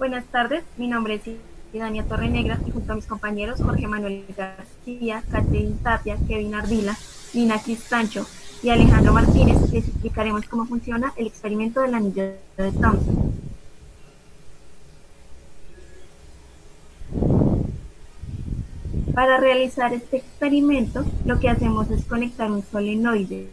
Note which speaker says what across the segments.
Speaker 1: Buenas tardes, mi nombre es Idania Torrenegra y junto a mis compañeros Jorge Manuel García, Catherine Tapia, Kevin Ardila, Lina Cristancho y Alejandro Martínez les explicaremos cómo funciona el experimento del anillo de Thomson. Para realizar este experimento, lo que hacemos es conectar un solenoide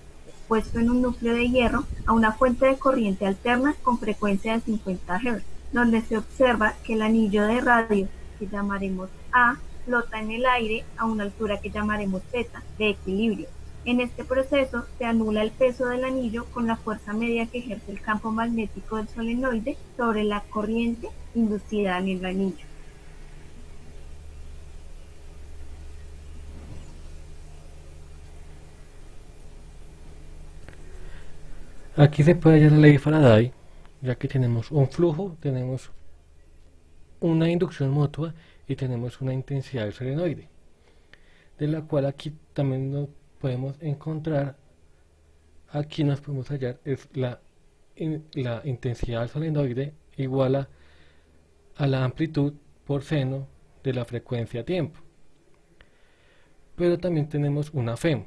Speaker 1: puesto en un núcleo de hierro a una fuente de corriente alterna con frecuencia de 50 Hz, donde se observa que el anillo de radio, que llamaremos A, flota en el aire a una altura que llamaremos Z, de equilibrio. En este proceso se anula el peso del anillo con la fuerza media que ejerce el campo magnético del solenoide sobre la corriente inducida en el anillo.
Speaker 2: Aquí se puede hallar la ley de Faraday, ya que tenemos un flujo, tenemos una inducción mutua y tenemos una intensidad del solenoide, de la cual aquí también nos podemos encontrar, aquí nos podemos hallar es la intensidad del solenoide igual a la amplitud por seno de la frecuencia tiempo. Pero también tenemos una FEM,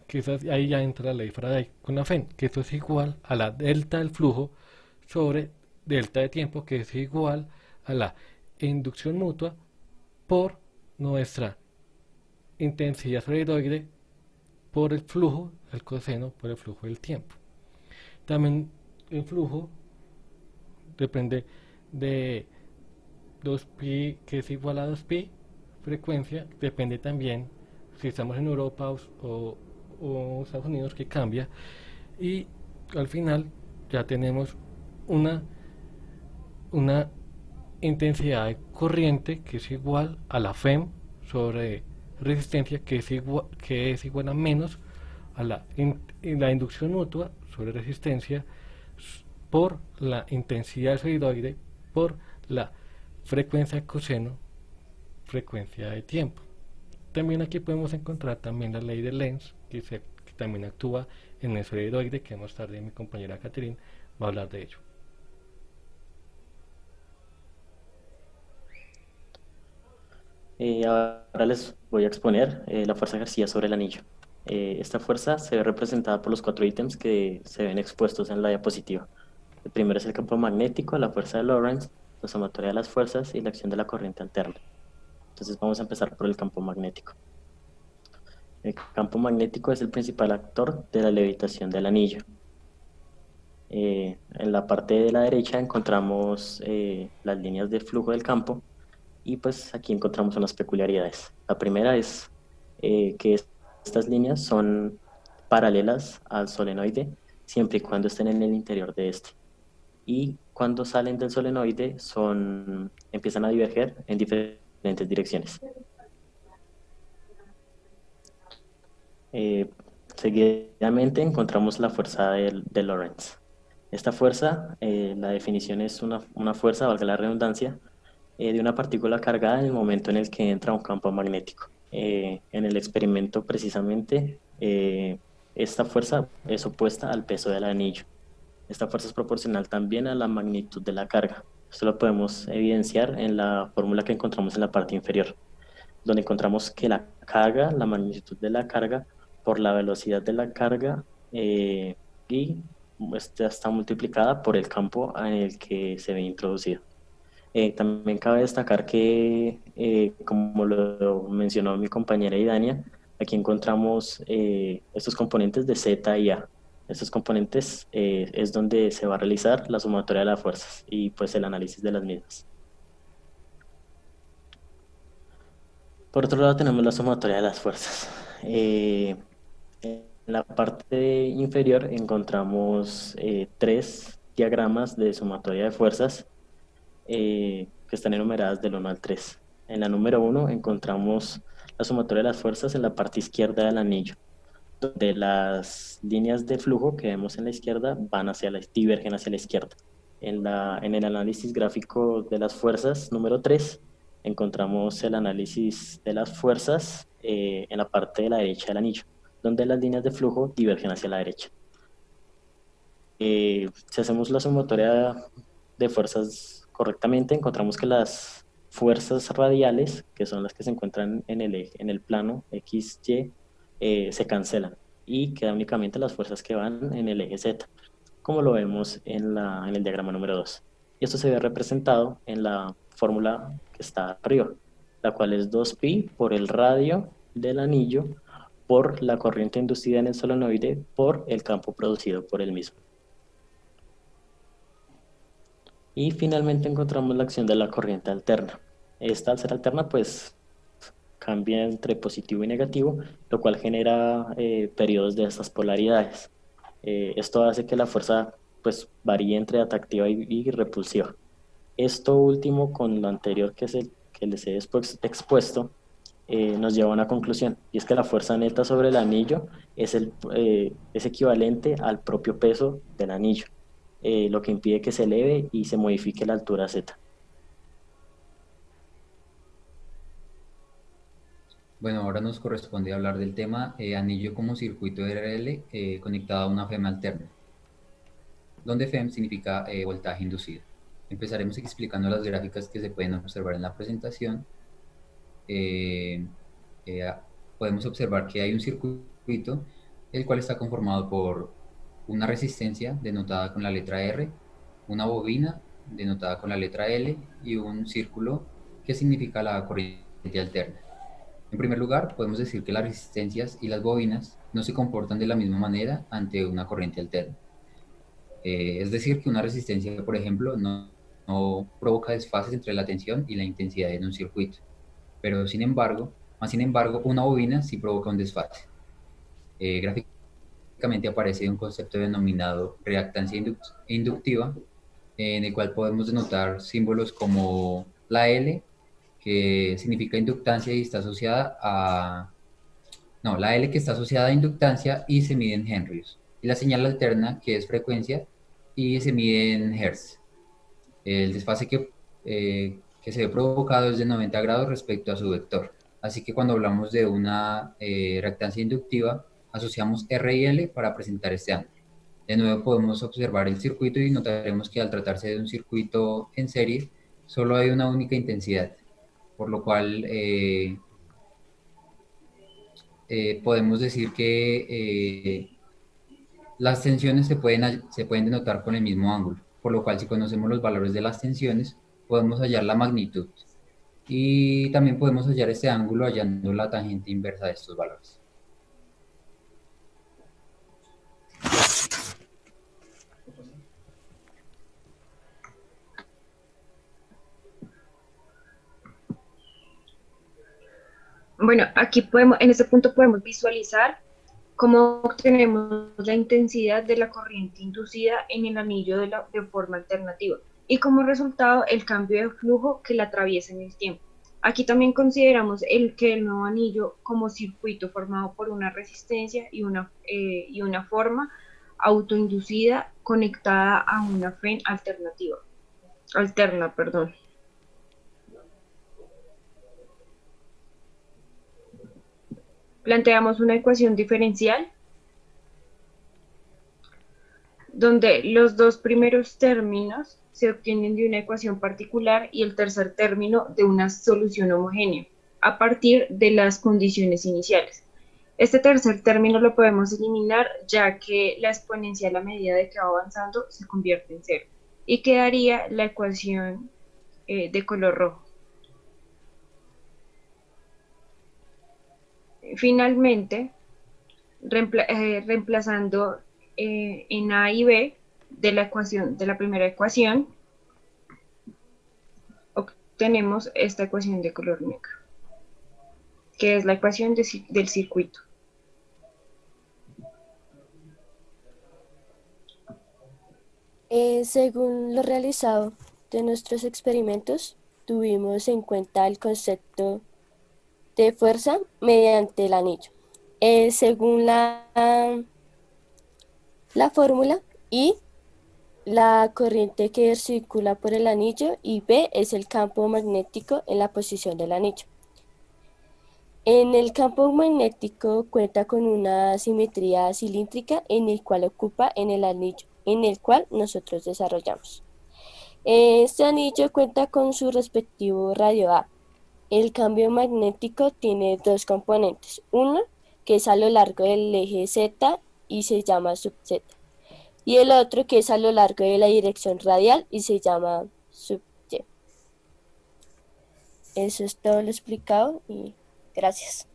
Speaker 2: que ahí ya entra la ley de Faraday con la FEM, que eso es igual a la delta del flujo sobre delta de tiempo, que es igual a la inducción mutua por nuestra intensidad solenoide por el flujo, el coseno por el flujo del tiempo. También el flujo depende de 2pi, que es igual a 2pi, frecuencia, depende también si estamos en Europa o Estados Unidos, que cambia, y al final ya tenemos una, una intensidad de corriente que es igual a la FEM sobre resistencia, que es igual a menos a la inducción mutua sobre resistencia por la intensidad del solidoide por la frecuencia de coseno, frecuencia de tiempo. También aquí podemos encontrar también la ley de Lenz, que también actúa en el solidoide, que más tarde mi compañera Catherine va a hablar de ello.
Speaker 3: Ahora les voy a exponer la fuerza ejercida sobre el anillo. Esta fuerza se ve representada por los cuatro ítems que se ven expuestos en la diapositiva. El primero es el campo magnético, la fuerza de Lorentz, la sumatoria de las fuerzas y la acción de la corriente alterna. Entonces vamos a empezar por el campo magnético. El campo magnético es el principal actor de la levitación del anillo. En la parte de la derecha encontramos las líneas de flujo del campo. Y pues aquí encontramos unas peculiaridades. La primera es que estas líneas son paralelas al solenoide siempre y cuando estén en el interior de este. Y cuando salen del solenoide empiezan a diverger en diferentes direcciones. Eh, Seguidamente encontramos la fuerza de Lorentz. Esta fuerza, la definición es una fuerza, valga la redundancia, de una partícula cargada en el momento en el que entra un campo magnético. En el experimento, precisamente, esta fuerza es opuesta al peso del anillo. Esta fuerza es proporcional también a la magnitud de la carga. Esto lo podemos evidenciar en la fórmula que encontramos en la parte inferior, donde encontramos que la carga, la magnitud de la carga por la velocidad de la carga y esta está multiplicada por el campo en el que se ve introducido. También cabe destacar que, como lo mencionó mi compañera Idania, aquí encontramos estos componentes de Z y A. Estos componentes es donde se va a realizar la sumatoria de las fuerzas y pues el análisis de las mismas. Por otro lado tenemos la sumatoria de las fuerzas. En la parte inferior encontramos tres diagramas de sumatoria de fuerzas que están enumeradas del 1 al 3. En la número 1 encontramos la sumatoria de las fuerzas en la parte izquierda del anillo, donde las líneas de flujo que vemos en la izquierda divergen hacia la izquierda. En el análisis gráfico de las fuerzas número 3 encontramos el análisis de las fuerzas en la parte de la derecha del anillo, donde las líneas de flujo divergen hacia la derecha. Si hacemos la sumatoria de fuerzas correctamente, encontramos que las fuerzas radiales, que son las que se encuentran en el plano X, Y, se cancelan y quedan únicamente las fuerzas que van en el eje Z, como lo vemos en el diagrama número 2. Y esto se ve representado en la fórmula que está arriba, la cual es 2pi por el radio del anillo por la corriente inducida en el solenoide por el campo producido por el mismo. Y finalmente encontramos la acción de la corriente alterna. Esta, al ser alterna, pues cambia entre positivo y negativo, lo cual genera periodos de estas polaridades. Esto hace que la fuerza pues varíe entre atractiva y repulsiva. Esto último con lo anterior que les he expuesto nos lleva a una conclusión, y es que la fuerza neta sobre el anillo es equivalente al propio peso del anillo, lo que impide que se eleve y se modifique la altura Z.
Speaker 4: Bueno, ahora nos corresponde hablar del tema anillo como circuito RL conectado a una FEM alterna, donde FEM significa voltaje inducido. Empezaremos explicando las gráficas que se pueden observar en la presentación. Eh, eh, Podemos observar que hay un circuito, el cual está conformado por una resistencia denotada con la letra R, una bobina denotada con la letra L y un círculo que significa la corriente alterna. En primer lugar, podemos decir que las resistencias y las bobinas no se comportan de la misma manera ante una corriente alterna. Es decir, que una resistencia, por ejemplo, no provoca desfases entre la tensión y la intensidad en un circuito. Pero sin embargo, una bobina sí provoca un desfase. Gráficamente aparece un concepto denominado reactancia inductiva, en el cual podemos denotar símbolos como la L, que significa inductancia y está asociada a... No, la L que está asociada a inductancia y se mide en henrios. Y la señal alterna, que es frecuencia, y se mide en hertz. El desfase que se ve provocado es de 90 grados respecto a su vector. Así que cuando hablamos de una reactancia inductiva, asociamos R y L para presentar este ángulo. De nuevo podemos observar el circuito y notaremos que al tratarse de un circuito en serie, solo hay una única intensidad, por lo cual podemos decir que las tensiones se pueden denotar con el mismo ángulo, por lo cual si conocemos los valores de las tensiones, podemos hallar la magnitud. Y también podemos hallar este ángulo hallando la tangente inversa de estos valores.
Speaker 5: Bueno, aquí podemos, en este punto podemos visualizar cómo obtenemos la intensidad de la corriente inducida en el anillo de forma alternativa y como resultado el cambio de flujo que la atraviesa en el tiempo. Aquí también consideramos que el nuevo anillo como circuito formado por una resistencia y una forma autoinducida conectada a una FEM alterna, perdón. Planteamos una ecuación diferencial donde los dos primeros términos se obtienen de una ecuación particular y el tercer término de una solución homogénea a partir de las condiciones iniciales. Este tercer término lo podemos eliminar ya que la exponencial a medida de que va avanzando se convierte en cero y quedaría la ecuación de color rojo. Finalmente, reemplazando en A y B de la primera ecuación, obtenemos esta ecuación de color negro, que es la ecuación del circuito.
Speaker 6: Según lo realizado de nuestros experimentos, tuvimos en cuenta el concepto de fuerza mediante el anillo. Según la fórmula, I, la corriente que circula por el anillo, y B es el campo magnético en la posición del anillo. En el campo magnético cuenta con una simetría cilíndrica en el cual ocupa en el anillo, en el cual nosotros desarrollamos. Este anillo cuenta con su respectivo radio A. El cambio magnético tiene dos componentes. Uno, que es a lo largo del eje Z y se llama sub-Z. Y el otro, que es a lo largo de la dirección radial y se llama sub-Y. Eso es todo lo explicado y gracias.